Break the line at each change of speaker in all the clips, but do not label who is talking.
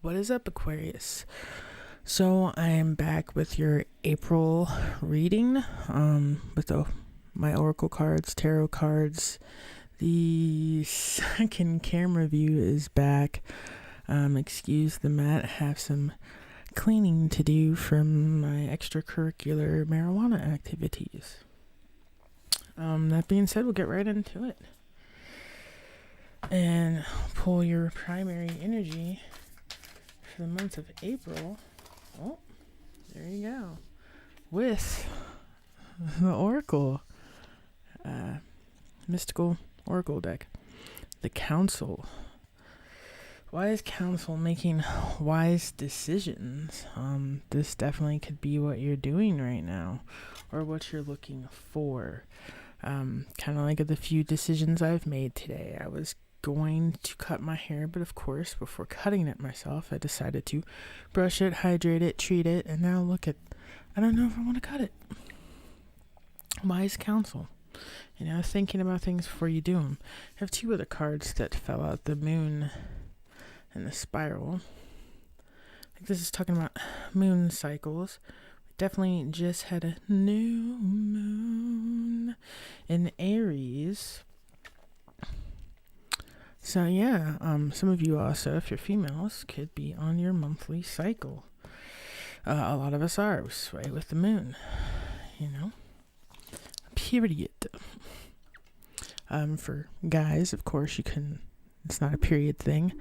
What is up, Aquarius? So I am back with your April reading, my oracle cards, tarot cards. The second camera view is back. Excuse the mat. I have some cleaning to do from my extracurricular marijuana activities. That being said, we'll get right into it. And pull your primary energy for the month of April. Oh, there you go. With the Oracle, Mystical Oracle deck. The Council. Wise Council, making wise decisions. This definitely could be what you're doing right now, or what you're looking for. Kind of like the few decisions I've made today. I was going to cut my hair, but of course, before cutting it myself, I decided to brush it, hydrate it, treat it, and now look at, I don't know if I want to cut it. Wise counsel. Thinking about things before you do them. I have two other cards that fell out, the moon and the spiral. I think this is talking about moon cycles. We definitely just had a new moon in Aries. So yeah, some of you also, if you're females, could be on your monthly cycle. A lot of us are. We sway with the moon, Period. For guys, of course, you can. It's not a period thing.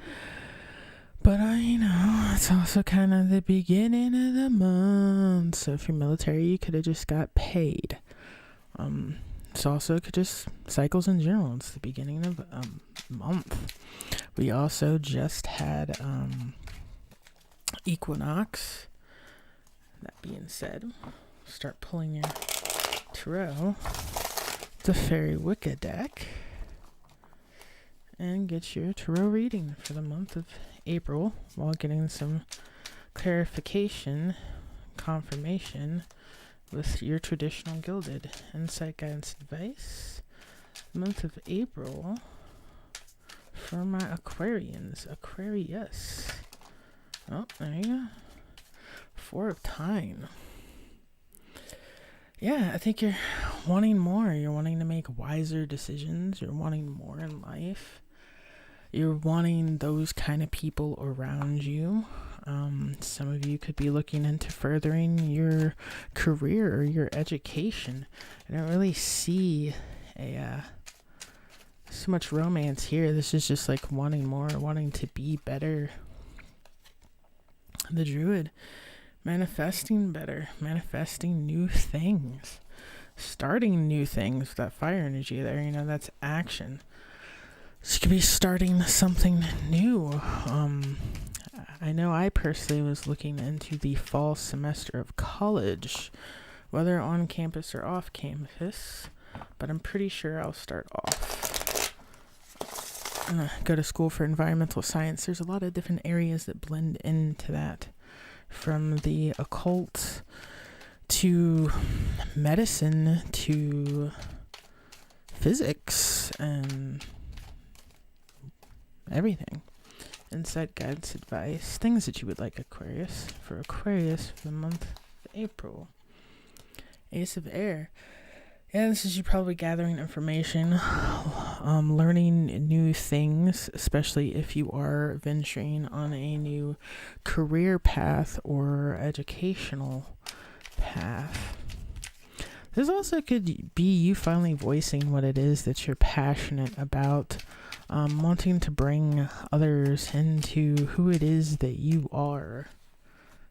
But it's also kind of the beginning of the month. So if you're military, you could have just got paid. It's also could just cycles in general. It's the beginning of month. We also just had equinox. That being said, start pulling your tarot, the Fairy Wicca deck, and get your tarot reading for the month of April while getting some clarification, confirmation with your traditional gilded insight, guidance, advice. Month of April for my Aquarians. Aquarius. Oh, there you go. Four of Time. Yeah, I think you're wanting more. You're wanting to make wiser decisions. You're wanting more in life. You're wanting those kind of people around you. Some of you could be looking into furthering your career or your education. I don't really see so much romance here. This is just like wanting more, wanting to be better. The Druid, manifesting better, manifesting new things, starting new things. That fire energy there, that's action. So you could be starting something new. I know I personally was looking into the fall semester of college, whether on campus or off campus, but I'm pretty sure I'll start off. I'm gonna go to school for environmental science. There's a lot of different areas that blend into that, from the occult to medicine to physics and everything. Insight, guidance, advice, things that you would like, Aquarius. For Aquarius for the month of April. Ace of Air. Yeah, this is you probably gathering information, learning new things, especially if you are venturing on a new career path or educational path. This also could be you finally voicing what it is that you're passionate about. Wanting to bring others into who it is that you are.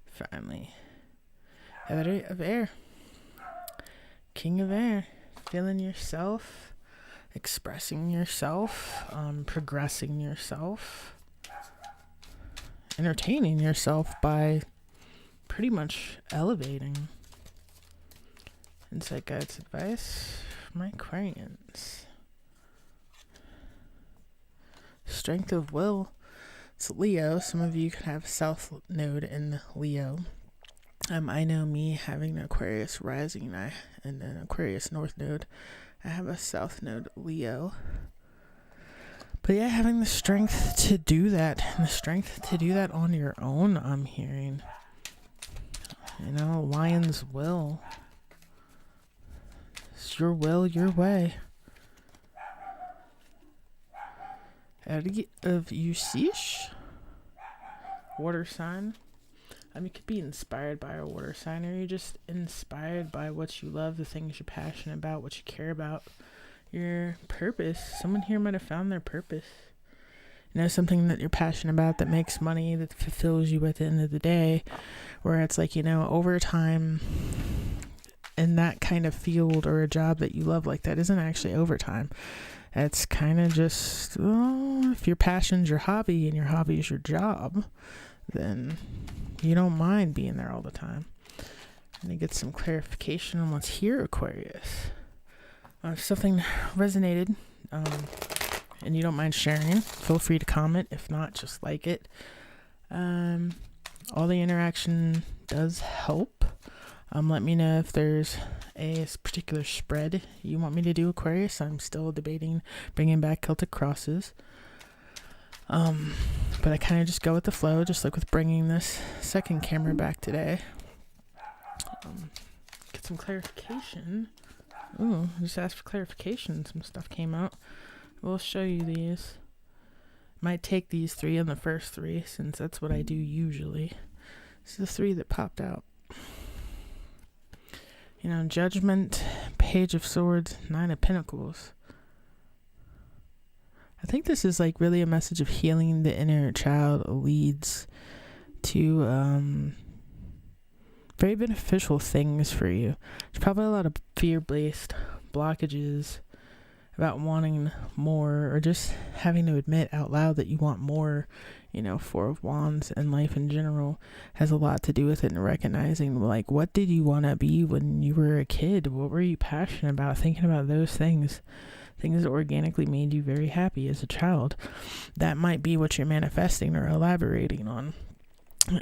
Finally. Emperor of Air. King of Air. Feeling yourself. Expressing yourself. Progressing yourself. Entertaining yourself by pretty much elevating. Insight, guides, advice for my Aquarians. Strength of will. It's Leo. Some of you could have South Node in Leo. I know me having an Aquarius rising and an Aquarius North Node. I have a South Node Leo. But yeah, having the strength to do that, and the strength to do that on your own, I'm hearing. Lion's will. It's your will, your way. Edgy of Usish. Water sign. You could be inspired by a water sign, or you're just inspired by what you love, the things you're passionate about, what you care about, your purpose. Someone here might have found their purpose. Something that you're passionate about that makes money, that fulfills you at the end of the day, where it's like, overtime in that kind of field or a job that you love like that isn't actually overtime. It's kind of just, if your passion's your hobby and your hobby is your job, then you don't mind being there all the time. And to get some clarification on what's here, Aquarius. If something resonated, and you don't mind sharing, feel free to comment. If not, just like it. All the interaction does help. Let me know if there's a particular spread you want me to do, Aquarius. I'm still debating bringing back Celtic crosses. But I kind of just go with the flow, just like with bringing this second camera back today. Get some clarification. Ooh, I just asked for clarification. Some stuff came out. We'll show you these. Might take these 3 and the first 3, since that's what I do usually. It's the 3 that popped out. Judgment, Page of Swords, 9 of Pentacles. I think this is like really a message of healing the inner child, leads to very beneficial things for you. There's probably a lot of fear-based blockages about wanting more, or just having to admit out loud that you want more. 4 of Wands and life in general has a lot to do with it, and recognizing, like, what did you want to be when you were a kid? What were you passionate about? Thinking about those things that organically made you very happy as a child. That might be what you're manifesting or elaborating on.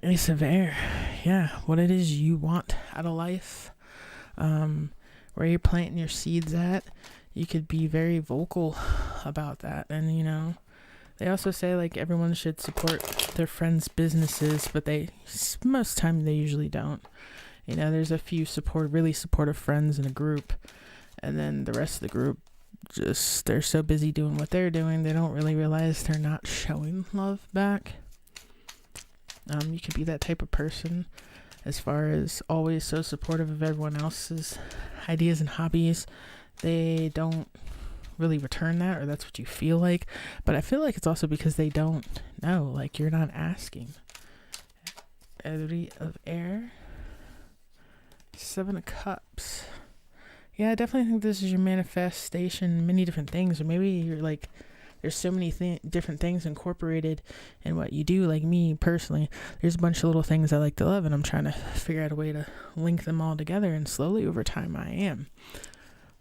Ace of Air. Yeah, what it is you want out of life. Where you're planting your seeds at. You could be very vocal about that. And, they also say, like, everyone should support their friends' businesses, but most time they usually don't. There's a few really supportive friends in a group, and then the rest of the group, they're so busy doing what they're doing, they don't really realize they're not showing love back. You could be that type of person, as far as always so supportive of everyone else's ideas and hobbies. They don't really return that, or that's what you feel like. But I feel like it's also because they don't know, like, you're not asking. 3 of Air, 7 of Cups. Yeah, I definitely think this is your manifestation, many different things. Or maybe you're like, there's so many different things incorporated in what you do. Like me personally, there's a bunch of little things I like to love, and I'm trying to figure out a way to link them all together, and slowly over time I am.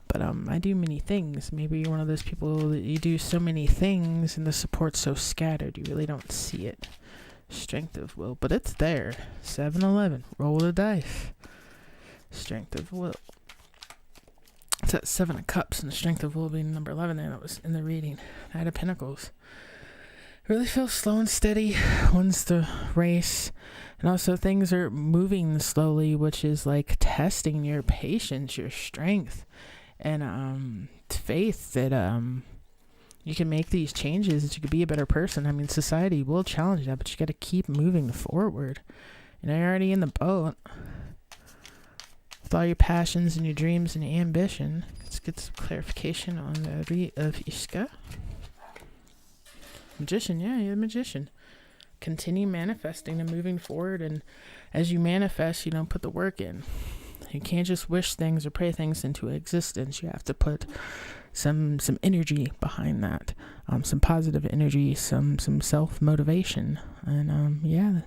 But I do many things. Maybe you're one of those people that you do so many things and the support's so scattered you really don't see it. Strength of will, but it's there. 7-11. Roll the dice. Strength of will. It's that 7 of Cups, and the Strength of will being number 11 there. That was in the reading. Knight of Pentacles. Really feels slow and steady. Wins the race. And also things are moving slowly, which is like testing your patience, your strength, and faith that you can make these changes, that you could be a better person. I mean, society will challenge that, but you got to keep moving forward. You're already in the boat with all your passions and your dreams and your ambition. Let's get some clarification on the Three of Iska. Magician, yeah, you're a magician. Continue manifesting and moving forward, and as you manifest, put the work in. You can't just wish things or pray things into existence. You have to put some energy behind that, some positive energy, some self-motivation, and yeah,